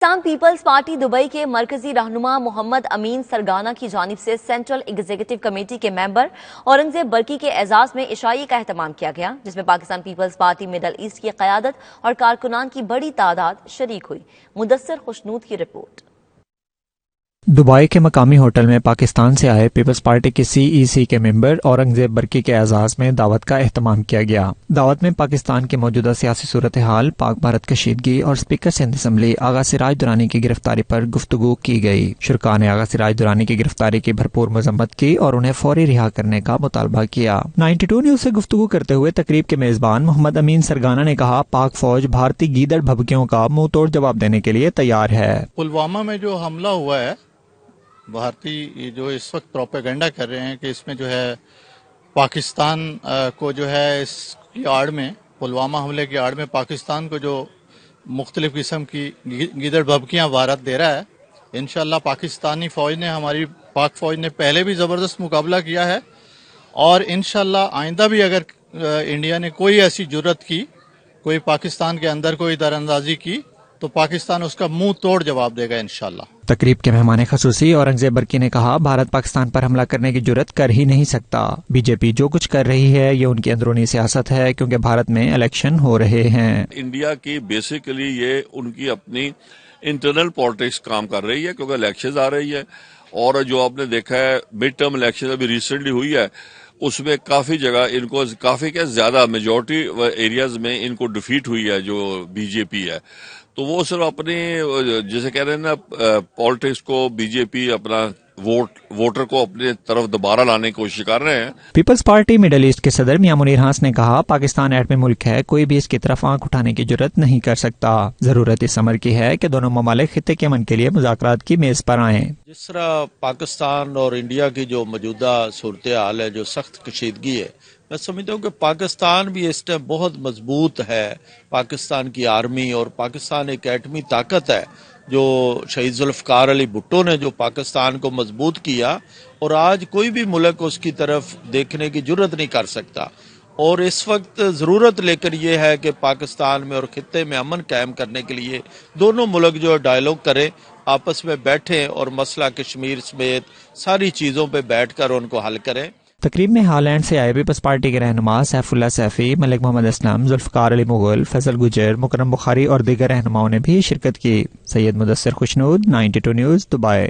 Pakistan Peoples party Dubai کے مرکزی رہنما محمد امین سرگانہ کی جانب سے سینٹرل ایگزیکٹو کمیٹی کے ممبر اورنگزیب برقی کے اعزاز میں عشائی کا اہتمام کیا گیا، جس میں پاکستان پیپلز پارٹی مڈل ایسٹ کی قیادت اور کارکنان کی بڑی تعداد شریک ہوئی۔ مدثر خوشنود کی رپورٹ۔ دبئی کے مقامی ہوٹل میں پاکستان سے آئے پیپلز پارٹی کے سی ای سی کے ممبر اورنگزیب برقی کے اعزاز میں دعوت کا اہتمام کیا گیا۔ دعوت میں پاکستان کی موجودہ سیاسی صورتحال، پاک بھارت کشیدگی اور اسپیکر سندھ اسمبلی آغا سراج درانی کی گرفتاری پر گفتگو کی گئی۔ شرکاء نے آغا سراج درانی کی گرفتاری کی بھرپور مذمت کی اور انہیں فوری رہا کرنے کا مطالبہ کیا۔ 92 نیوز سے گفتگو کرتے ہوئے تقریب کے میزبان محمد امین سرگانہ نے کہا، پاک فوج بھارتی گیدڑ بھبکیوں کا منہ توڑ جواب دینے کے لیے تیار ہے۔ پلوامہ میں جو حملہ ہوا ہے، بھارتی جو اس وقت پروپیگنڈا کر رہے ہیں کہ اس میں جو ہے پاکستان کو جو ہے اس کی آڑ میں، پلوامہ حملے کی آڑ میں پاکستان کو جو مختلف قسم کی گیدڑ بھبکیاں وارد دے رہا ہے، انشاءاللہ پاکستانی فوج نے، ہماری پاک فوج نے پہلے بھی زبردست مقابلہ کیا ہے، اور انشاءاللہ آئندہ بھی اگر انڈیا نے کوئی ایسی جرت کی، کوئی پاکستان کے اندر کوئی دراندازی کی، تو پاکستان اس کا منہ توڑ جواب دے گا انشاءاللہ۔ تقریب کے مہمان خصوصی اورنگزیب برقی نے کہا، بھارت پاکستان پر حملہ کرنے کی جرت کر ہی نہیں سکتا۔ بی جے پی جو کچھ کر رہی ہے یہ ان کی اندرونی سیاست ہے، کیونکہ بھارت میں الیکشن ہو رہے ہیں۔ انڈیا کی بیسیکلی یہ ان کی اپنی انٹرنل پالیٹکس کام کر رہی ہے، کیونکہ الیکشنز آ رہی ہے، اور جو آپ نے دیکھا ہے مڈ ٹرم الیکشن ابھی ریسنٹلی ہوئی ہے، اس میں کافی جگہ ان کو کافی کیا زیادہ میجورٹی ایریاز میں ان کو ڈیفیٹ ہوئی ہے جو بی جے پی ہے۔ تو وہ صرف اپنی جیسے کہہ رہے ہیں نا پالیٹکس کو، بی جے پی اپنا ووٹر کو اپنی طرف دوبارہ لانے کی کوشش کر رہے ہیں۔ پیپلز پارٹی مڈل ایسٹ کے صدر میاں منیر ہانس نے کہا، پاکستان ایٹمی ملک ہے، کوئی بھی اس کی طرف آنکھ اٹھانے کی جرت نہیں کر سکتا۔ ضرورت اس امر کی ہے کہ دونوں ممالک خطے کے امن کے لیے مذاکرات کی میز پر آئیں۔ جس طرح پاکستان اور انڈیا کی جو موجودہ صورتحال ہے، جو سخت کشیدگی ہے، میں سمجھتا ہوں کہ پاکستان بھی اس ٹائم بہت مضبوط ہے۔ پاکستان کی آرمی اور پاکستان ایک ایٹمی طاقت ہے، جو شہید ذوالفقار علی بھٹو نے جو پاکستان کو مضبوط کیا، اور آج کوئی بھی ملک اس کی طرف دیکھنے کی جرت نہیں کر سکتا۔ اور اس وقت ضرورت لے کر یہ ہے کہ پاکستان میں اور خطے میں امن قائم کرنے کے لیے دونوں ملک جو ڈائیلاگ کریں، آپس میں بیٹھیں اور مسئلہ کشمیر سمیت ساری چیزوں پہ بیٹھ کر ان کو حل کریں۔ تقریب میں ہالینڈ سے آئے پیپلز پارٹی کے رہنما سیف اللہ سیفی، ملک محمد اسلم، ذوالفقار علی مغل، فیصل گجر، مکرم بخاری اور دیگر رہنماؤں نے بھی شرکت کی۔ سید مدثر خوشنود، 92 نیوز، دبئی۔